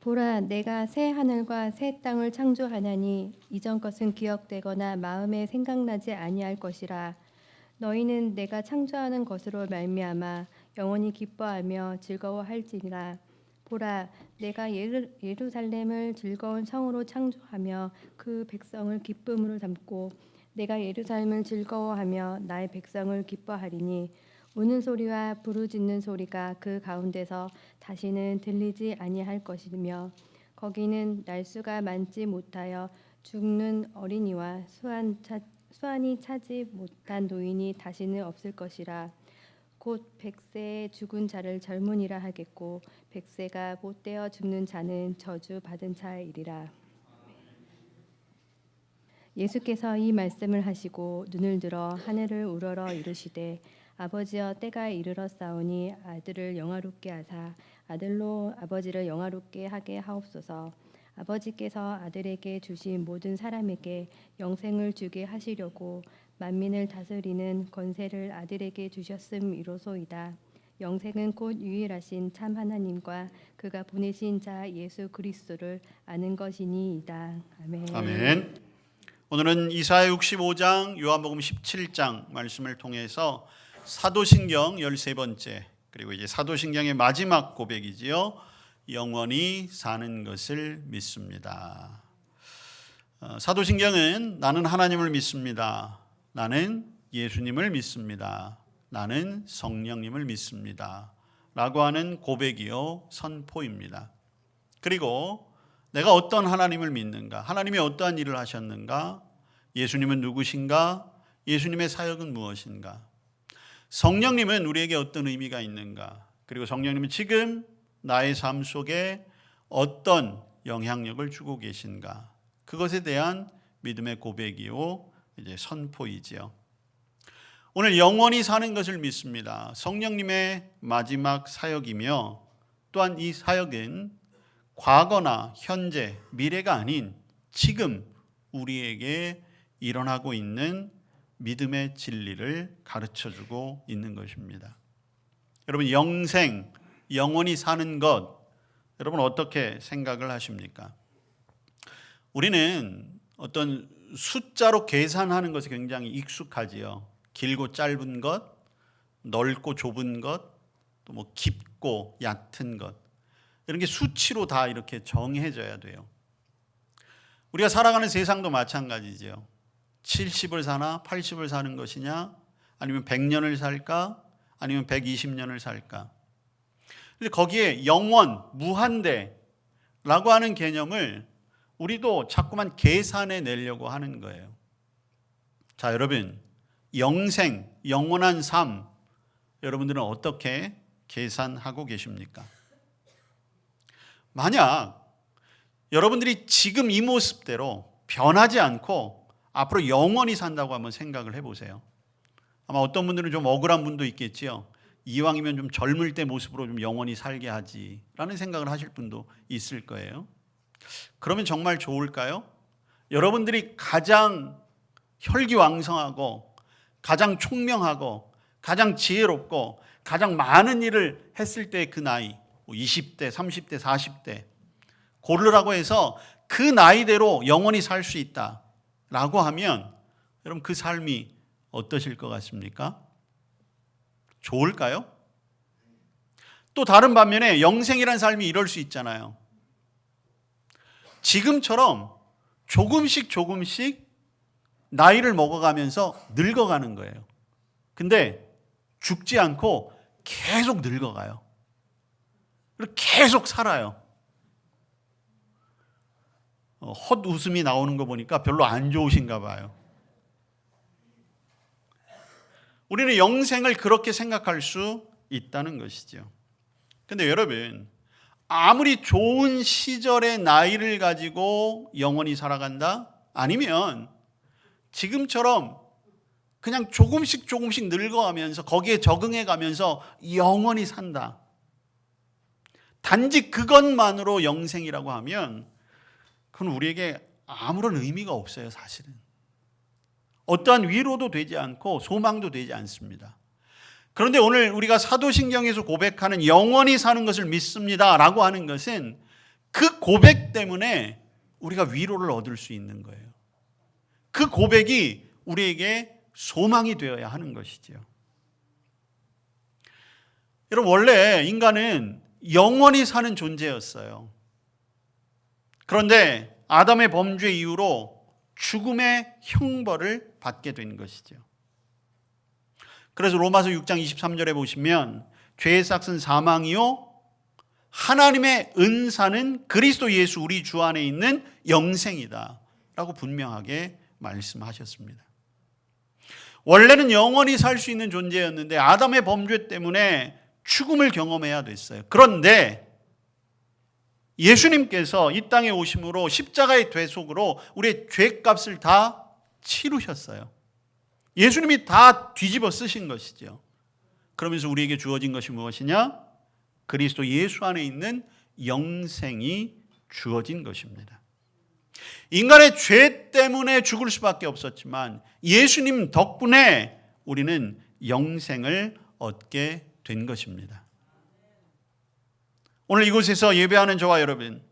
보라, 내가 새 하늘과 새 땅을 창조하나니 이전 것은 기억되거나 마음에 생각나지 아니할 것이라. 너희는 내가 창조하는 것으로 말미암아 영원히 기뻐하며 즐거워할지니라. 보라, 내가 예루살렘을 즐거운 성으로 창조하며 그 백성을 기쁨으로 담고 내가 예루살렘을 즐거워하며 나의 백성을 기뻐하리니 우는 소리와 부르짖는 소리가 그 가운데서 다시는 들리지 아니할 것이며 거기는 날수가 많지 못하여 죽는 어린이와 수완이 차지 못한 노인이 다시는 없을 것이라. 곧 100세에 죽은 자를 젊은이라 하겠고 100세가 못되어 죽는 자는 저주받은 자이리라. 예수께서 이 말씀을 하시고 눈을 들어 하늘을 우러러 이르시되 아버지여, 때가 이르렀사오니 아들을 영화롭게 하사 아들로 아버지를 영화롭게 하게 하옵소서. 아버지께서 아들에게 주신 모든 사람에게 영생을 주게 하시려고 만민을 다스리는 권세를 아들에게 주셨음이로소이다. 영생은 곧 유일하신 참 하나님과 그가 보내신 자 예수 그리스도를 아는 것이니이다. 아멘. 아멘. 오늘은 이사야 65장, 요한복음 17장 말씀을 통해서 사도신경 13번째, 그리고 이제 사도신경의 마지막 고백이지요. 영원히 사는 것을 믿습니다. 사도신경은 나는 하나님을 믿습니다. 나는 예수님을 믿습니다. 나는 성령님을 믿습니다. 라고 하는 고백이요, 선포입니다. 그리고 내가 어떤 하나님을 믿는가? 하나님이 어떠한 일을 하셨는가? 예수님은 누구신가? 예수님의 사역은 무엇인가? 성령님은 우리에게 어떤 의미가 있는가? 그리고 성령님은 지금 나의 삶 속에 어떤 영향력을 주고 계신가? 그것에 대한 믿음의 고백이요, 이제 선포이지요. 오늘 영원히 사는 것을 믿습니다. 성령님의 마지막 사역이며 또한 이 사역은 과거나 현재, 미래가 아닌 지금 우리에게 일어나고 있는 믿음의 진리를 가르쳐주고 있는 것입니다. 여러분, 영생, 영원히 사는 것, 여러분 어떻게 생각을 하십니까? 우리는 어떤 숫자로 계산하는 것에 굉장히 익숙하지요. 길고 짧은 것, 넓고 좁은 것, 또 뭐 깊고 얕은 것, 이런 게 수치로 다 이렇게 정해져야 돼요. 우리가 살아가는 세상도 마찬가지죠. 70을 사나 80을 사는 것이냐, 아니면 100년을 살까, 아니면 120년을 살까. 근데 거기에 영원, 무한대라고 하는 개념을 우리도 자꾸만 계산해 내려고 하는 거예요. 자, 여러분, 영생, 영원한 삶, 여러분들은 어떻게 계산하고 계십니까? 만약 여러분들이 지금 이 모습대로 변하지 않고 앞으로 영원히 산다고 한번 생각을 해보세요. 아마 어떤 분들은 좀 억울한 분도 있겠지요. 이왕이면 좀 젊을 때 모습으로 좀 영원히 살게 하지라는 생각을 하실 분도 있을 거예요. 그러면 정말 좋을까요? 여러분들이 가장 혈기왕성하고 가장 총명하고 가장 지혜롭고 가장 많은 일을 했을 때 그 나이, 20대, 30대, 40대 고르라고 해서 그 나이대로 영원히 살 수 있다라고 하면 여러분 그 삶이 어떠실 것 같습니까? 좋을까요? 또 다른 반면에 영생이란 삶이 이럴 수 있잖아요. 지금처럼 조금씩 나이를 먹어가면서 늙어가는 거예요. 근데 죽지 않고 계속 늙어가요. 그리고 계속 살아요. 헛웃음이 나오는 거 보니까 별로 안 좋으신가 봐요. 우리는 영생을 그렇게 생각할 수 있다는 것이죠. 근데 여러분, 아무리 좋은 시절의 나이를 가지고 영원히 살아간다? 아니면 지금처럼 그냥 조금씩 늙어가면서 거기에 적응해 가면서 영원히 산다. 단지 그것만으로 영생이라고 하면 그건 우리에게 아무런 의미가 없어요, 사실은. 어떠한 위로도 되지 않고 소망도 되지 않습니다. 그런데 오늘 우리가 사도신경에서 고백하는 영원히 사는 것을 믿습니다라고 하는 것은 그 고백 때문에 우리가 위로를 얻을 수 있는 거예요. 그 고백이 우리에게 소망이 되어야 하는 것이죠. 여러분, 원래 인간은 영원히 사는 존재였어요. 그런데 아담의 범죄 이후로 죽음의 형벌을 받게 된 것이죠. 그래서 로마서 6장 23절에 보시면 죄의 삭은 사망이요 하나님의 은사는 그리스도 예수 우리 주 안에 있는 영생이다 라고 분명하게 말씀하셨습니다. 원래는 영원히 살 수 있는 존재였는데 아담의 범죄 때문에 죽음을 경험해야 됐어요. 그런데 예수님께서 이 땅에 오심으로 십자가의 대속으로 우리의 죄값을 다 치르셨어요. 예수님이 다 뒤집어 쓰신 것이죠. 그러면서 우리에게 주어진 것이 무엇이냐? 그리스도 예수 안에 있는 영생이 주어진 것입니다. 인간의 죄 때문에 죽을 수밖에 없었지만 예수님 덕분에 우리는 영생을 얻게 된 것입니다. 오늘 이곳에서 예배하는 저와 여러분,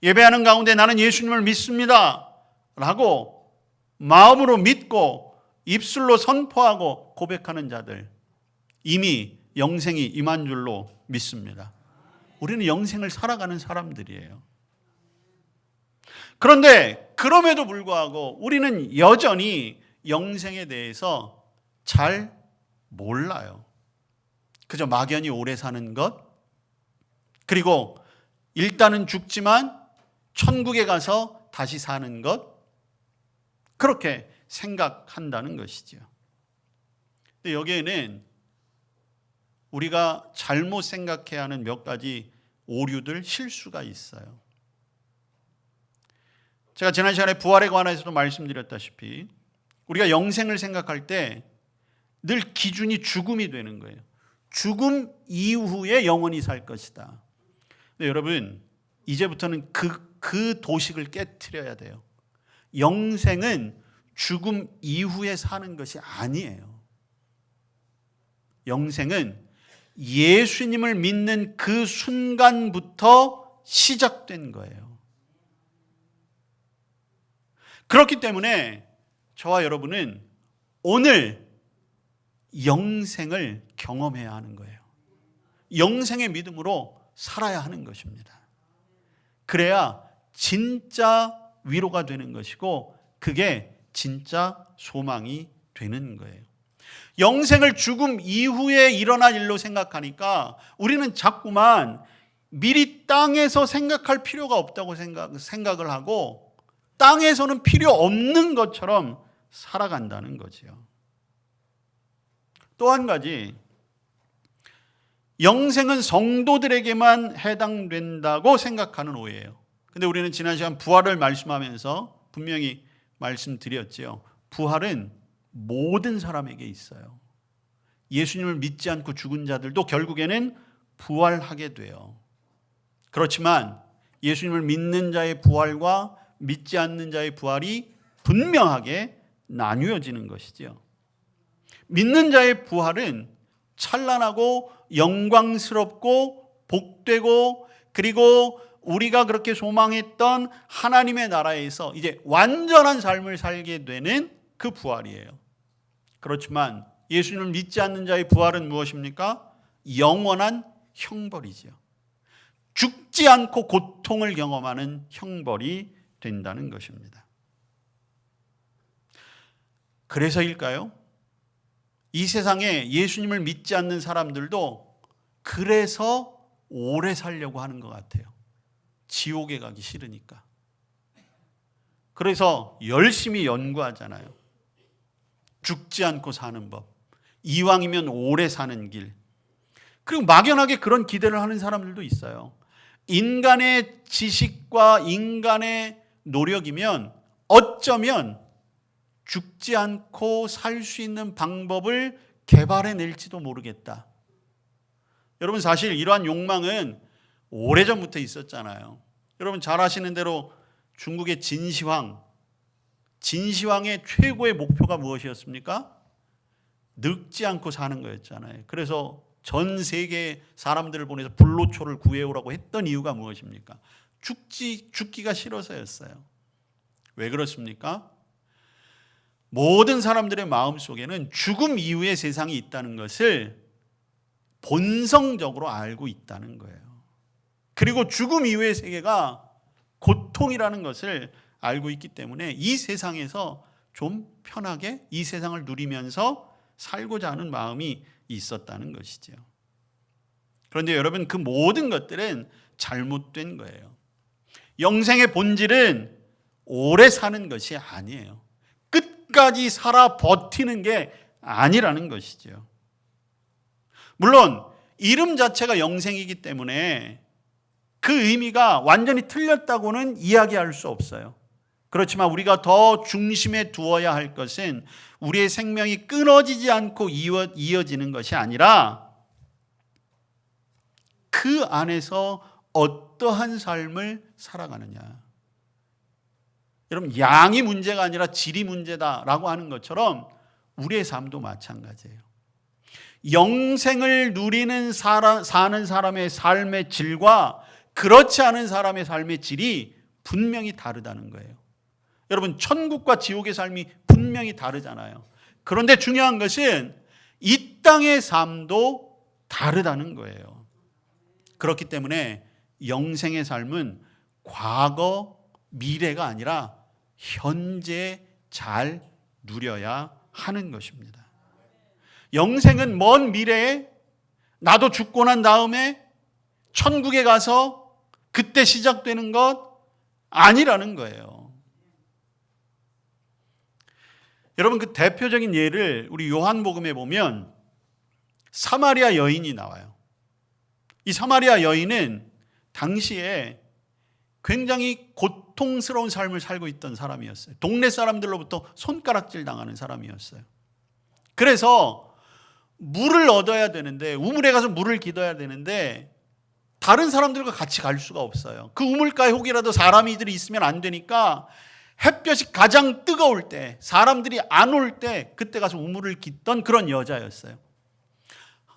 예배하는 가운데 나는 예수님을 믿습니다 라고 마음으로 믿고 입술로 선포하고 고백하는 자들, 이미 영생이 임한 줄로 믿습니다. 우리는 영생을 살아가는 사람들이에요. 그런데 그럼에도 불구하고 우리는 여전히 영생에 대해서 잘 몰라요. 그저 막연히 오래 사는 것, 그리고 일단은 죽지만 천국에 가서 다시 사는 것, 그렇게 생각한다는 것이죠. 근데 여기에는 우리가 잘못 생각해야 하는 몇 가지 오류들, 실수가 있어요. 제가 지난 시간에 부활에 관해서도 말씀드렸다시피 우리가 영생을 생각할 때 늘 기준이 죽음이 되는 거예요. 죽음 이후에 영원히 살 것이다. 근데 여러분, 이제부터는 그 도식을 깨트려야 돼요. 영생은 죽음 이후에 사는 것이 아니에요. 영생은 예수님을 믿는 그 순간부터 시작된 거예요. 그렇기 때문에 저와 여러분은 오늘 영생을 경험해야 하는 거예요. 영생의 믿음으로 살아야 하는 것입니다. 그래야 진짜 위로가 되는 것이고 그게 진짜 소망이 되는 거예요. 영생을 죽음 이후에 일어날 일로 생각하니까 우리는 자꾸만 미리 땅에서 생각할 필요가 없다고 생각을 하고 땅에서는 필요 없는 것처럼 살아간다는 거죠. 또 한 가지, 영생은 성도들에게만 해당된다고 생각하는 오해예요. 근데 우리는 지난 시간 부활을 말씀하면서 분명히 말씀드렸죠. 부활은 모든 사람에게 있어요. 예수님을 믿지 않고 죽은 자들도 결국에는 부활하게 돼요. 그렇지만 예수님을 믿는 자의 부활과 믿지 않는 자의 부활이 분명하게 나뉘어지는 것이죠. 믿는 자의 부활은 찬란하고 영광스럽고 복되고 그리고 우리가 그렇게 소망했던 하나님의 나라에서 이제 완전한 삶을 살게 되는 그 부활이에요. 그렇지만 예수님을 믿지 않는 자의 부활은 무엇입니까? 영원한 형벌이죠. 죽지 않고 고통을 경험하는 형벌이 된다는 것입니다. 그래서일까요? 이 세상에 예수님을 믿지 않는 사람들도 그래서 오래 살려고 하는 것 같아요. 지옥에 가기 싫으니까. 그래서 열심히 연구하잖아요. 죽지 않고 사는 법, 이왕이면 오래 사는 길. 그리고 막연하게 그런 기대를 하는 사람들도 있어요. 인간의 지식과 인간의 노력이면 어쩌면 죽지 않고 살 수 있는 방법을 개발해낼지도 모르겠다. 여러분, 사실 이러한 욕망은 오래전부터 있었잖아요. 여러분 잘 아시는 대로 중국의 진시황의 최고의 목표가 무엇이었습니까? 늙지 않고 사는 거였잖아요. 그래서 전 세계 사람들을 보내서 불로초를 구해오라고 했던 이유가 무엇입니까? 죽기가 싫어서였어요. 왜 그렇습니까? 모든 사람들의 마음속에는 죽음 이후의 세상이 있다는 것을 본성적으로 알고 있다는 거예요. 그리고 죽음 이후의 세계가 고통이라는 것을 알고 있기 때문에 이 세상에서 좀 편하게 이 세상을 누리면서 살고자 하는 마음이 있었다는 것이죠. 그런데 여러분, 그 모든 것들은 잘못된 거예요. 영생의 본질은 오래 사는 것이 아니에요. 끝까지 살아 버티는 게 아니라는 것이죠. 물론 이름 자체가 영생이기 때문에 그 의미가 완전히 틀렸다고는 이야기할 수 없어요. 그렇지만 우리가 더 중심에 두어야 할 것은 우리의 생명이 끊어지지 않고 이어지는 것이 아니라 그 안에서 어떠한 삶을 살아가느냐. 여러분, 양이 문제가 아니라 질이 문제다라고 하는 것처럼 우리의 삶도 마찬가지예요. 영생을 누리는 사는 사람의 삶의 질과 그렇지 않은 사람의 삶의 질이 분명히 다르다는 거예요. 여러분, 천국과 지옥의 삶이 분명히 다르잖아요. 그런데 중요한 것은 이 땅의 삶도 다르다는 거예요. 그렇기 때문에 영생의 삶은 과거, 미래가 아니라 현재 잘 누려야 하는 것입니다. 영생은 먼 미래에 나도 죽고 난 다음에 천국에 가서 그때 시작되는 것 아니라는 거예요. 여러분, 그 대표적인 예를 우리 요한복음에 보면 사마리아 여인이 나와요. 이 사마리아 여인은 당시에 굉장히 고통스러운 삶을 살고 있던 사람이었어요. 동네 사람들로부터 손가락질 당하는 사람이었어요. 그래서 물을 얻어야 되는데, 우물에 가서 물을 기도해야 되는데 다른 사람들과 같이 갈 수가 없어요. 그 우물가에 혹이라도 사람이들이 있으면 안 되니까 햇볕이 가장 뜨거울 때, 사람들이 안 올 때 그때 가서 우물을 깃던 그런 여자였어요.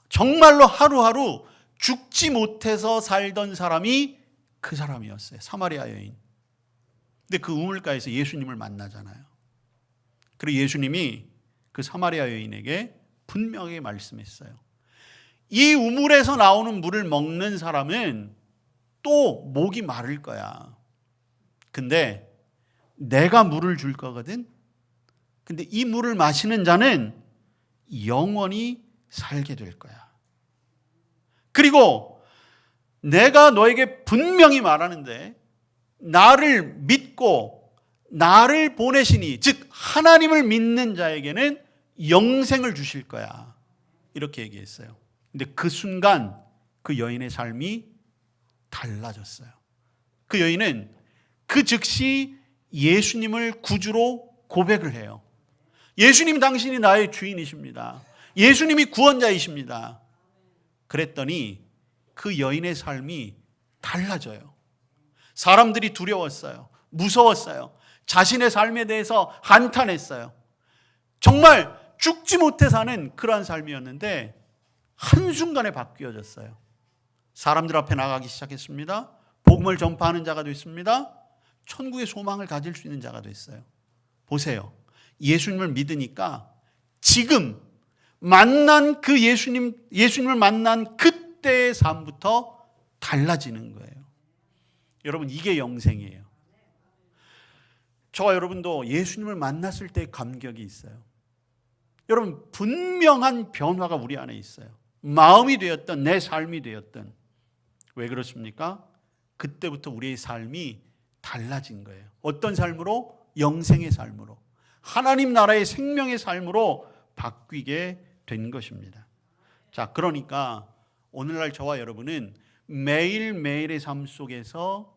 정말로 하루하루 죽지 못해서 살던 사람이 그 사람이었어요. 사마리아 여인. 근데 그 우물가에서 예수님을 만나잖아요. 그리고 예수님이 그 사마리아 여인에게 분명하게 말씀했어요. 이 우물에서 나오는 물을 먹는 사람은 또 목이 마를 거야. 근데 내가 물을 줄 거거든. 근데 이 물을 마시는 자는 영원히 살게 될 거야. 그리고 내가 너에게 분명히 말하는데 나를 믿고 나를 보내시니, 즉 하나님을 믿는 자에게는 영생을 주실 거야. 이렇게 얘기했어요. 근데 그 순간 그 여인의 삶이 달라졌어요. 그 여인은 그 즉시 예수님을 구주로 고백을 해요. 예수님, 당신이 나의 주인이십니다. 예수님이 구원자이십니다. 그랬더니 그 여인의 삶이 달라져요. 사람들이 두려웠어요. 무서웠어요. 자신의 삶에 대해서 한탄했어요. 정말 죽지 못해 사는 그러한 삶이었는데 한순간에 바뀌어졌어요. 사람들 앞에 나가기 시작했습니다. 복음을 전파하는 자가 됐습니다. 천국의 소망을 가질 수 있는 자가 됐어요. 보세요. 예수님을 믿으니까 지금 만난 그 예수님을 만난 그때의 삶부터 달라지는 거예요. 여러분, 이게 영생이에요. 저와 여러분도 예수님을 만났을 때의 감격이 있어요. 여러분, 분명한 변화가 우리 안에 있어요. 마음이 되었던, 내 삶이 되었던. 왜 그렇습니까? 그때부터 우리의 삶이 달라진 거예요. 어떤 삶으로? 영생의 삶으로, 하나님 나라의 생명의 삶으로 바뀌게 된 것입니다. 자, 그러니까 오늘날 저와 여러분은 매일매일의 삶 속에서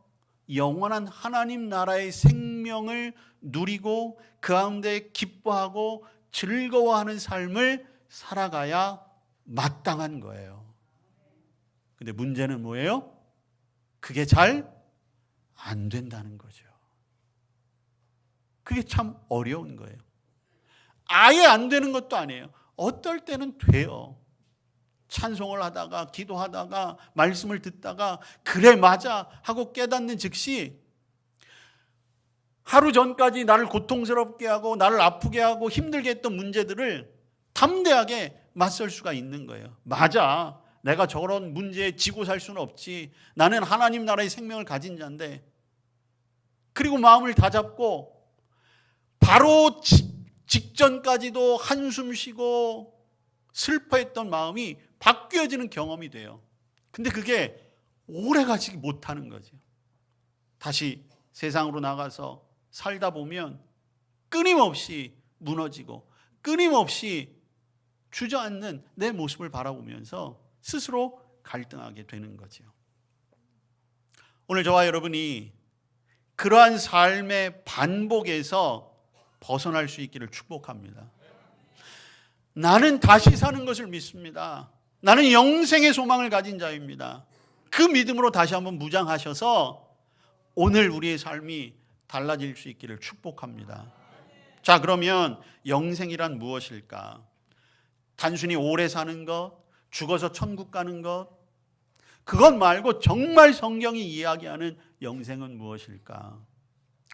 영원한 하나님 나라의 생명을 누리고 그 가운데 기뻐하고 즐거워하는 삶을 살아가야 마땅한 거예요. 근데 문제는 뭐예요? 그게 잘 안 된다는 거죠. 그게 참 어려운 거예요. 아예 안 되는 것도 아니에요. 어떨 때는 돼요. 찬송을 하다가 기도하다가 말씀을 듣다가 그래 맞아 하고 깨닫는 즉시 하루 전까지 나를 고통스럽게 하고 나를 아프게 하고 힘들게 했던 문제들을 담대하게 맞설 수가 있는 거예요. 맞아, 내가 저런 문제에 지고 살 수는 없지. 나는 하나님 나라의 생명을 가진 자인데. 그리고 마음을 다잡고 바로 직전까지도 한숨 쉬고 슬퍼했던 마음이 바뀌어지는 경험이 돼요. 근데 그게 오래 가지 못하는 거죠. 다시 세상으로 나가서 살다 보면 끊임없이 무너지고 끊임없이 주저앉는 내 모습을 바라보면서 스스로 갈등하게 되는 거죠. 오늘 저와 여러분이 그러한 삶의 반복에서 벗어날 수 있기를 축복합니다. 나는 다시 사는 것을 믿습니다. 나는 영생의 소망을 가진 자입니다. 그 믿음으로 다시 한번 무장하셔서 오늘 우리의 삶이 달라질 수 있기를 축복합니다. 자, 그러면 영생이란 무엇일까? 단순히 오래 사는 것, 죽어서 천국 가는 것, 그것 말고 정말 성경이 이야기하는 영생은 무엇일까?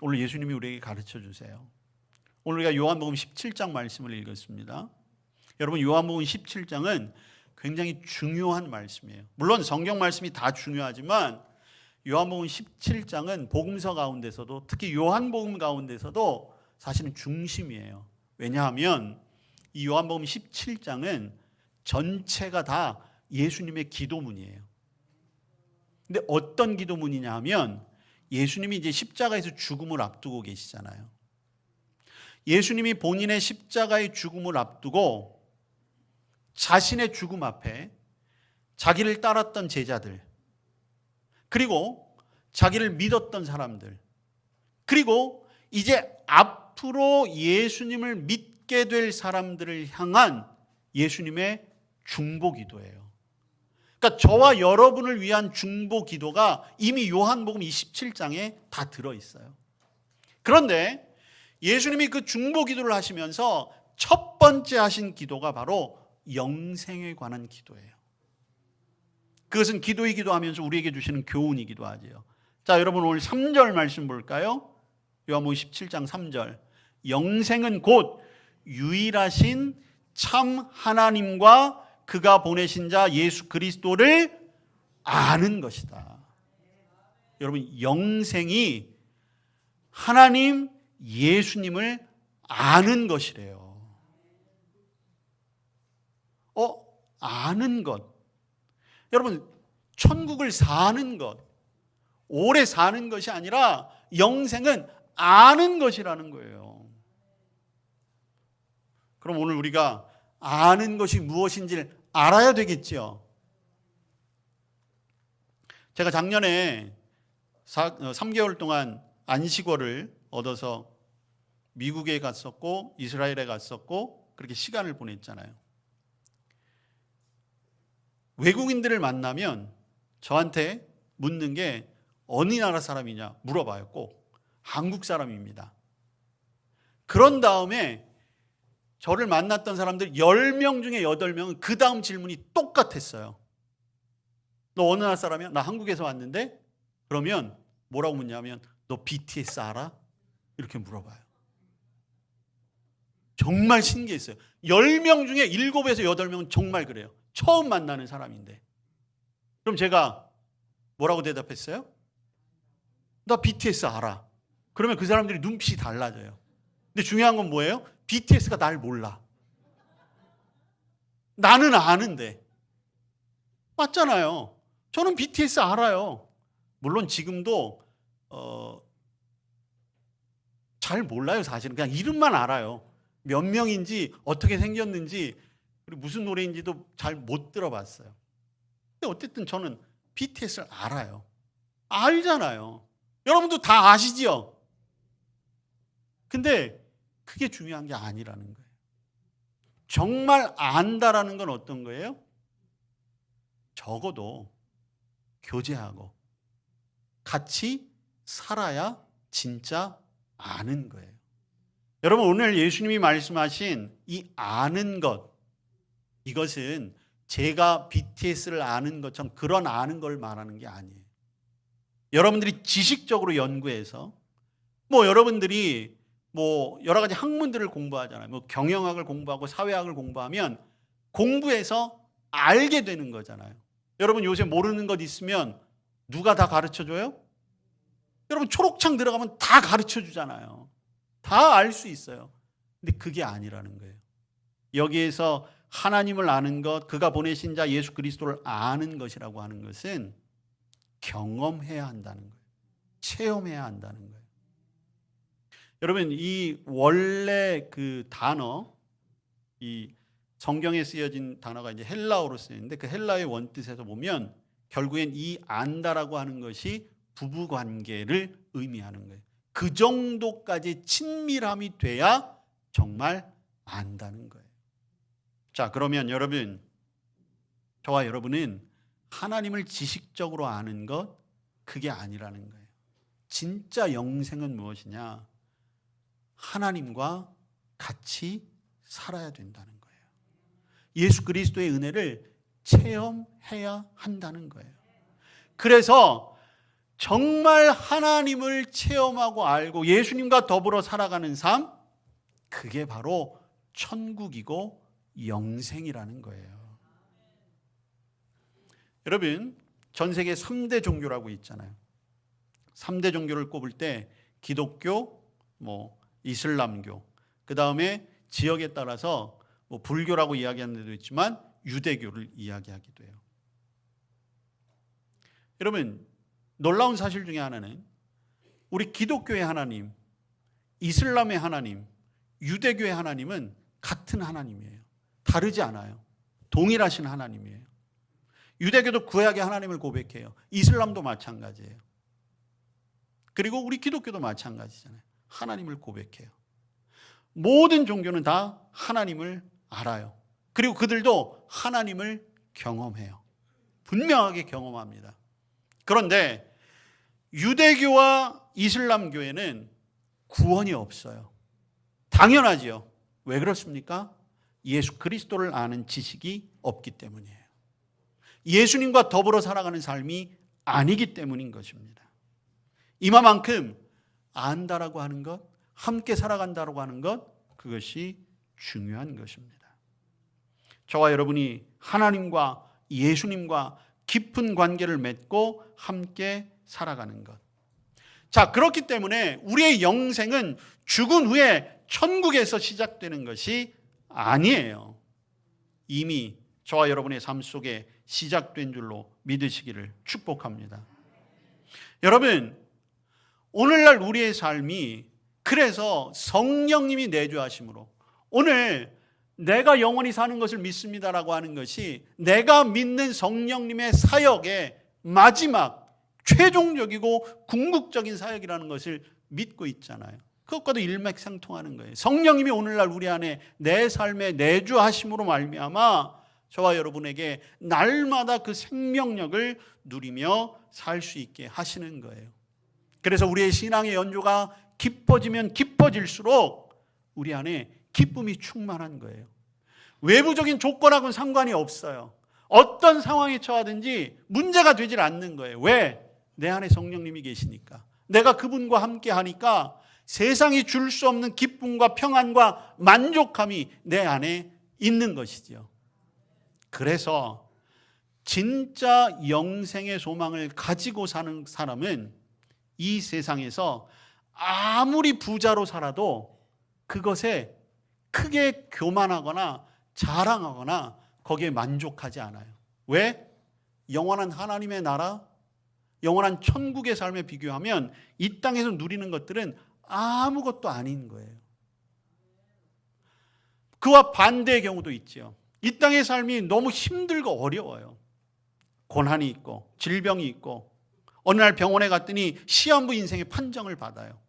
오늘 예수님이 우리에게 가르쳐 주세요. 오늘 우리가 요한복음 17장 말씀을 읽었습니다. 여러분, 요한복음 17장은 굉장히 중요한 말씀이에요. 물론 성경 말씀이 다 중요하지만 요한복음 17장은 복음서 가운데서도, 특히 요한복음 가운데서도 사실은 중심이에요. 왜냐하면 이 요한복음 17장은 전체가 다 예수님의 기도문이에요. 근데 어떤 기도문이냐 하면 예수님이 이제 십자가에서 죽음을 앞두고 계시잖아요. 예수님이 본인의 십자가의 죽음을 앞두고 자신의 죽음 앞에 자기를 따랐던 제자들, 그리고 자기를 믿었던 사람들, 그리고 이제 앞으로 예수님을 믿게 될 사람들을 향한 예수님의 중보기도예요. 그러니까 저와 여러분을 위한 중보기도가 이미 요한복음 27장에 다 들어있어요. 그런데 예수님이 그 중보기도를 하시면서 첫 번째 하신 기도가 바로 영생에 관한 기도예요. 그것은 기도이기도 하면서 우리에게 주시는 교훈이기도 하죠. 자, 여러분 오늘 3절 말씀 볼까요? 요한복음 17장 3절. 영생은 곧 유일하신 참 하나님과 그가 보내신 자 예수 그리스도를 아는 것이다. 여러분, 영생이 하나님 예수님을 아는 것이래요. 아는 것. 여러분, 천국을 사는 것, 오래 사는 것이 아니라 영생은 아는 것이라는 거예요. 그럼 오늘 우리가 아는 것이 무엇인지를 알아야 되겠죠. 제가 작년에 3개월 동안 안식월을 얻어서 미국에 갔었고 이스라엘에 갔었고 그렇게 시간을 보냈잖아요. 외국인들을 만나면 저한테 묻는 게 어느 나라 사람이냐 물어봐요. 꼭 한국 사람입니다. 그런 다음에 저를 만났던 사람들 10명 중에 8명은 그 다음 질문이 똑같았어요. 너 어느 나라 사람이야? 나 한국에서 왔는데? 그러면 뭐라고 묻냐면 너 BTS 알아? 이렇게 물어봐요. 정말 신기했어요. 10명 중에 7에서 8명은 정말 그래요. 처음 만나는 사람인데. 그럼 제가 뭐라고 대답했어요? 나 BTS 알아. 그러면 그 사람들이 눈빛이 달라져요. 근데 중요한 건 뭐예요? BTS가 날 몰라. 나는 아는데. 맞잖아요. 저는 BTS 알아요. 물론 지금도 잘 몰라요. 사실은 그냥 이름만 알아요. 몇 명인지 어떻게 생겼는지 그리고 무슨 노래인지도 잘 못 들어봤어요. 근데 어쨌든 저는 BTS를 알아요. 알잖아요. 여러분도 다 아시죠? 근데 그게 중요한 게 아니라는 거예요. 정말 안다라는 건 어떤 거예요? 적어도 교제하고 같이 살아야 진짜 아는 거예요. 여러분, 오늘 예수님이 말씀하신 이 아는 것, 이것은 제가 BTS를 아는 것처럼 그런 아는 걸 말하는 게 아니에요. 여러분들이 지식적으로 연구해서 여러분들이 여러 가지 학문들을 공부하잖아요. 경영학을 공부하고 사회학을 공부하면 공부해서 알게 되는 거잖아요. 여러분 요새 모르는 것 있으면 누가 다 가르쳐줘요? 여러분 초록창 들어가면 다 가르쳐주잖아요. 다 알 수 있어요. 근데 그게 아니라는 거예요. 여기에서 하나님을 아는 것, 그가 보내신 자 예수 그리스도를 아는 것이라고 하는 것은 경험해야 한다는 거예요. 체험해야 한다는 거예요. 여러분 이 원래 그 단어, 이 성경에 쓰여진 단어가 이제 헬라어로 쓰이는데 그 헬라어의 원뜻에서 보면 결국엔 이 안다라고 하는 것이 부부 관계를 의미하는 거예요. 그 정도까지 친밀함이 돼야 정말 안다는 거예요. 자, 그러면 여러분, 저와 여러분은 하나님을 지식적으로 아는 것, 그게 아니라는 거예요. 진짜 영생은 무엇이냐? 하나님과 같이 살아야 된다는 거예요. 예수 그리스도의 은혜를 체험해야 한다는 거예요. 그래서 정말 하나님을 체험하고 알고 예수님과 더불어 살아가는 삶, 그게 바로 천국이고 영생이라는 거예요. 여러분, 전 세계 3대 종교라고 있잖아요. 3대 종교를 꼽을 때 기독교, 이슬람교, 그 다음에 지역에 따라서 불교라고 이야기하는 데도 있지만 유대교를 이야기하기도 해요. 여러분, 놀라운 사실 중에 하나는 우리 기독교의 하나님, 이슬람의 하나님, 유대교의 하나님은 같은 하나님이에요. 다르지 않아요. 동일하신 하나님이에요. 유대교도 구약의 하나님을 고백해요. 이슬람도 마찬가지예요. 그리고 우리 기독교도 마찬가지잖아요. 하나님을 고백해요. 모든 종교는 다 하나님을 알아요. 그리고 그들도 하나님을 경험해요. 분명하게 경험합니다. 그런데 유대교와 이슬람교에는 구원이 없어요. 당연하지요. 왜 그렇습니까? 예수 그리스도를 아는 지식이 없기 때문이에요. 예수님과 더불어 살아가는 삶이 아니기 때문인 것입니다. 이만큼 안다라고 하는 것, 함께 살아간다라고 하는 것, 그것이 중요한 것입니다. 저와 여러분이 하나님과 예수님과 깊은 관계를 맺고 함께 살아가는 것. 자, 그렇기 때문에 우리의 영생은 죽은 후에 천국에서 시작되는 것이 아니에요. 이미 저와 여러분의 삶 속에 시작된 줄로 믿으시기를 축복합니다. 여러분, 오늘날 우리의 삶이 그래서 성령님이 내주하심으로 오늘 내가 영원히 사는 것을 믿습니다라고 하는 것이 내가 믿는 성령님의 사역의 마지막 최종적이고 궁극적인 사역이라는 것을 믿고 있잖아요. 그것과도 일맥상통하는 거예요. 성령님이 오늘날 우리 안에 내 삶에 내주하심으로 말미암아 저와 여러분에게 날마다 그 생명력을 누리며 살 수 있게 하시는 거예요. 그래서 우리의 신앙의 연조가 깊어지면 깊어질수록 우리 안에 기쁨이 충만한 거예요. 외부적인 조건하고는 상관이 없어요. 어떤 상황에 처하든지 문제가 되질 않는 거예요. 왜? 내 안에 성령님이 계시니까. 내가 그분과 함께 하니까 세상이 줄 수 없는 기쁨과 평안과 만족함이 내 안에 있는 것이죠. 그래서 진짜 영생의 소망을 가지고 사는 사람은 이 세상에서 아무리 부자로 살아도 그것에 크게 교만하거나 자랑하거나 거기에 만족하지 않아요. 왜? 영원한 하나님의 나라, 영원한 천국의 삶에 비교하면 이 땅에서 누리는 것들은 아무것도 아닌 거예요. 그와 반대의 경우도 있죠. 이 땅의 삶이 너무 힘들고 어려워요. 고난이 있고 질병이 있고 어느 날 병원에 갔더니 시한부 인생의 판정을 받아요.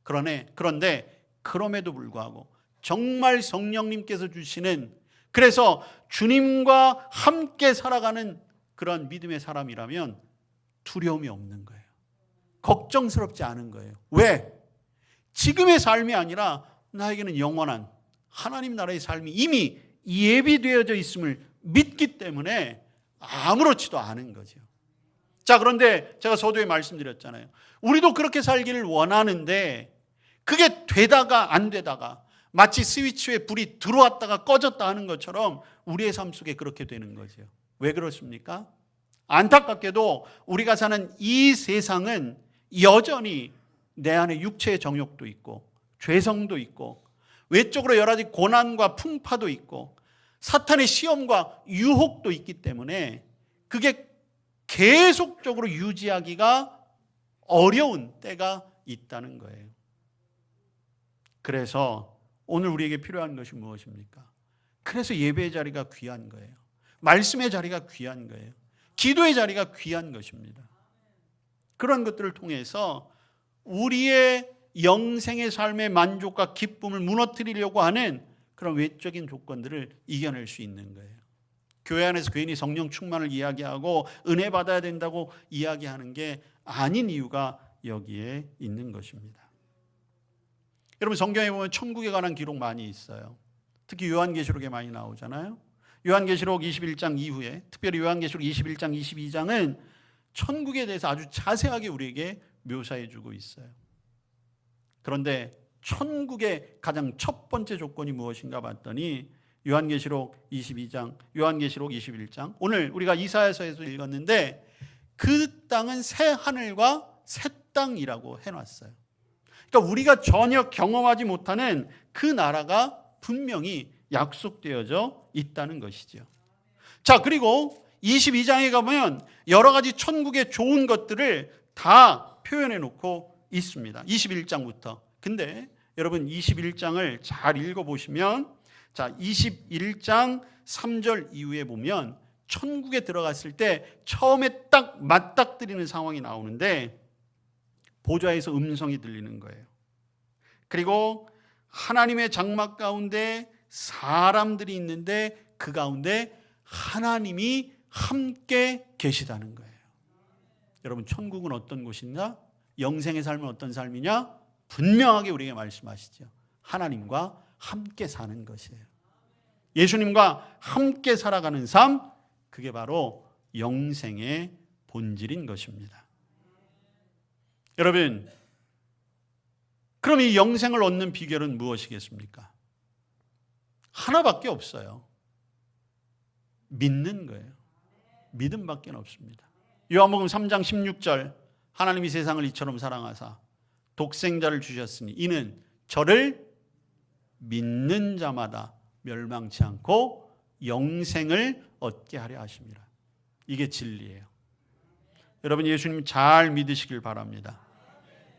그런데 그럼에도 불구하고 정말 성령님께서 주시는, 그래서 주님과 함께 살아가는 그런 믿음의 사람이라면 두려움이 없는 거예요. 걱정스럽지 않은 거예요. 왜? 지금의 삶이 아니라 나에게는 영원한 하나님 나라의 삶이 이미 예비되어져 있음을 믿기 때문에 아무렇지도 않은 거죠. 자, 그런데 제가 서두에 말씀드렸잖아요. 우리도 그렇게 살기를 원하는데 그게 되다가 안 되다가 마치 스위치에 불이 들어왔다가 꺼졌다 하는 것처럼 우리의 삶 속에 그렇게 되는 거죠. 왜 그렇습니까? 안타깝게도 우리가 사는 이 세상은 여전히 내 안에 육체의 정욕도 있고 죄성도 있고 외적으로 여러 가지 고난과 풍파도 있고 사탄의 시험과 유혹도 있기 때문에 그게 계속적으로 유지하기가 어려운 때가 있다는 거예요. 그래서 오늘 우리에게 필요한 것이 무엇입니까? 그래서 예배의 자리가 귀한 거예요. 말씀의 자리가 귀한 거예요. 기도의 자리가 귀한 것입니다. 그런 것들을 통해서 우리의 영생의 삶의 만족과 기쁨을 무너뜨리려고 하는 그런 외적인 조건들을 이겨낼 수 있는 거예요. 교회 안에서 괜히 성령 충만을 이야기하고 은혜 받아야 된다고 이야기하는 게 아닌 이유가 여기에 있는 것입니다. 여러분, 성경에 보면 천국에 관한 기록 많이 있어요. 특히 요한계시록에 많이 나오잖아요. 요한계시록 21장 이후에, 특별히 요한계시록 21장, 22장은 천국에 대해서 아주 자세하게 우리에게 묘사해 주고 있어요. 그런데 천국의 가장 첫 번째 조건이 무엇인가 봤더니 요한계시록 22장, 요한계시록 21장, 오늘 우리가 이사야서에서 읽었는데 그 땅은 새 하늘과 새 땅이라고 해놨어요. 그러니까 우리가 전혀 경험하지 못하는 그 나라가 분명히 약속되어져 있다는 것이죠. 자, 그리고 22장에 가면 여러 가지 천국의 좋은 것들을 다 표현해 놓고 있습니다. 21장부터. 근데 여러분 21장을 잘 읽어보시면, 자, 21장 3절 이후에 보면 천국에 들어갔을 때 처음에 딱 맞닥뜨리는 상황이 나오는데 보좌에서 음성이 들리는 거예요. 그리고 하나님의 장막 가운데 사람들이 있는데 그 가운데 하나님이 함께 계시다는 거예요. 여러분, 천국은 어떤 곳이냐? 영생의 삶은 어떤 삶이냐? 분명하게 우리에게 말씀하시죠. 하나님과 함께 사는 것이에요. 예수님과 함께 살아가는 삶, 그게 바로 영생의 본질인 것입니다. 여러분, 그럼 이 영생을 얻는 비결은 무엇이겠습니까? 하나밖에 없어요. 믿는 거예요. 믿음밖에 없습니다. 요한복음 3장 16절, 하나님이 세상을 이처럼 사랑하사 독생자를 주셨으니 이는 저를 믿는 자마다 멸망치 않고 영생을 얻게 하려 하십니다. 이게 진리예요. 여러분, 예수님 잘 믿으시길 바랍니다.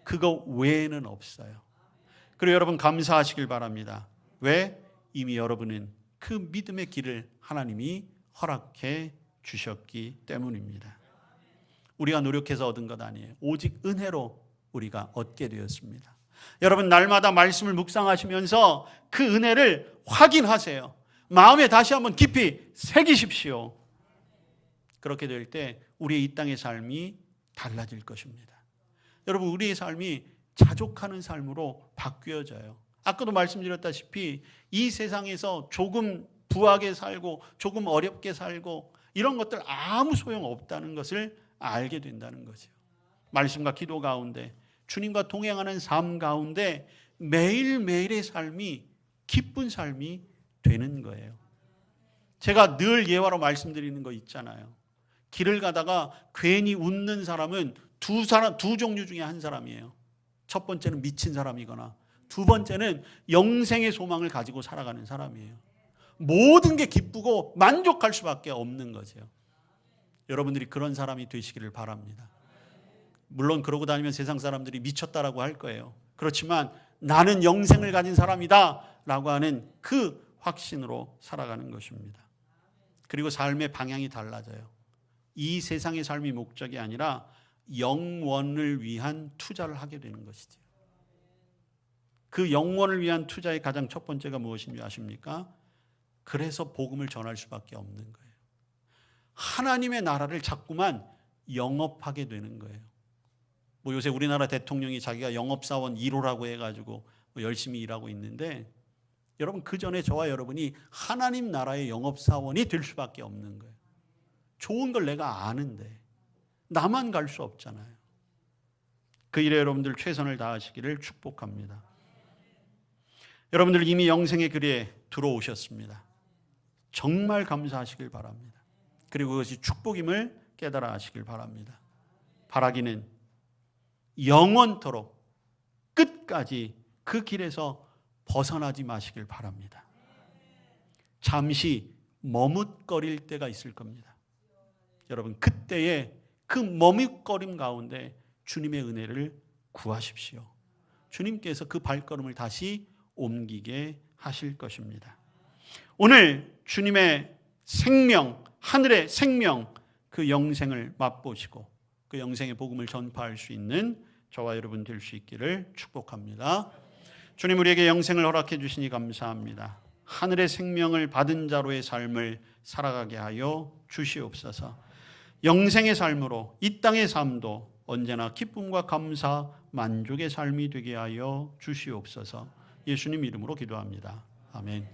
그거 외에는 없어요. 그리고 여러분 감사하시길 바랍니다. 왜? 이미 여러분은 그 믿음의 길을 하나님이 허락해 주셨기 때문입니다. 우리가 노력해서 얻은 것 아니에요. 오직 은혜로 우리가 얻게 되었습니다. 여러분, 날마다 말씀을 묵상하시면서 그 은혜를 확인하세요. 마음에 다시 한번 깊이 새기십시오. 그렇게 될 때 우리의 이 땅의 삶이 달라질 것입니다. 여러분, 우리의 삶이 자족하는 삶으로 바뀌어져요. 아까도 말씀드렸다시피 이 세상에서 조금 부하게 살고 조금 어렵게 살고 이런 것들 아무 소용없다는 것을 알게 된다는 거죠. 말씀과 기도 가운데 주님과 동행하는 삶 가운데 매일매일의 삶이 기쁜 삶이 되는 거예요. 제가 늘 예화로 말씀드리는 거 있잖아요. 길을 가다가 괜히 웃는 사람은 두 종류 중에 한 사람이에요. 첫 번째는 미친 사람이거나 두 번째는 영생의 소망을 가지고 살아가는 사람이에요. 모든 게 기쁘고 만족할 수밖에 없는 거죠. 여러분들이 그런 사람이 되시기를 바랍니다. 물론 그러고 다니면 세상 사람들이 미쳤다라고 할 거예요. 그렇지만 나는 영생을 가진 사람이다 라고 하는 그 확신으로 살아가는 것입니다. 그리고 삶의 방향이 달라져요. 이 세상의 삶이 목적이 아니라 영원을 위한 투자를 하게 되는 것이죠. 그 영원을 위한 투자의 가장 첫 번째가 무엇인지 아십니까? 그래서 복음을 전할 수밖에 없는 거예요. 하나님의 나라를 자꾸만 영업하게 되는 거예요. 뭐 요새 우리나라 대통령이 자기가 영업사원 1호라고 해가지고 뭐 열심히 일하고 있는데, 여러분 그 전에 저와 여러분이 하나님 나라의 영업사원이 될 수밖에 없는 거예요. 좋은 걸 내가 아는데 나만 갈 수 없잖아요. 그 일에 여러분들 최선을 다하시기를 축복합니다. 여러분들 이미 영생의 길에 들어오셨습니다. 정말 감사하시길 바랍니다. 그리고 그것이 축복임을 깨달아 하시길 바랍니다. 바라기는 영원토록 끝까지 그 길에서 벗어나지 마시길 바랍니다. 잠시 머뭇거릴 때가 있을 겁니다. 여러분 그때에 그 머뭇거림 가운데 주님의 은혜를 구하십시오. 주님께서 그 발걸음을 다시 옮기게 하실 것입니다. 오늘 주님의 생명, 하늘의 생명, 그 영생을 맛보시고 그 영생의 복음을 전파할 수 있는 저와 여러분 될 수 있기를 축복합니다. 주님 우리에게 영생을 허락해 주시니 감사합니다. 하늘의 생명을 받은 자로의 삶을 살아가게 하여 주시옵소서. 영생의 삶으로 이 땅의 삶도 언제나 기쁨과 감사, 만족의 삶이 되게 하여 주시옵소서. 예수님 이름으로 기도합니다. 아멘.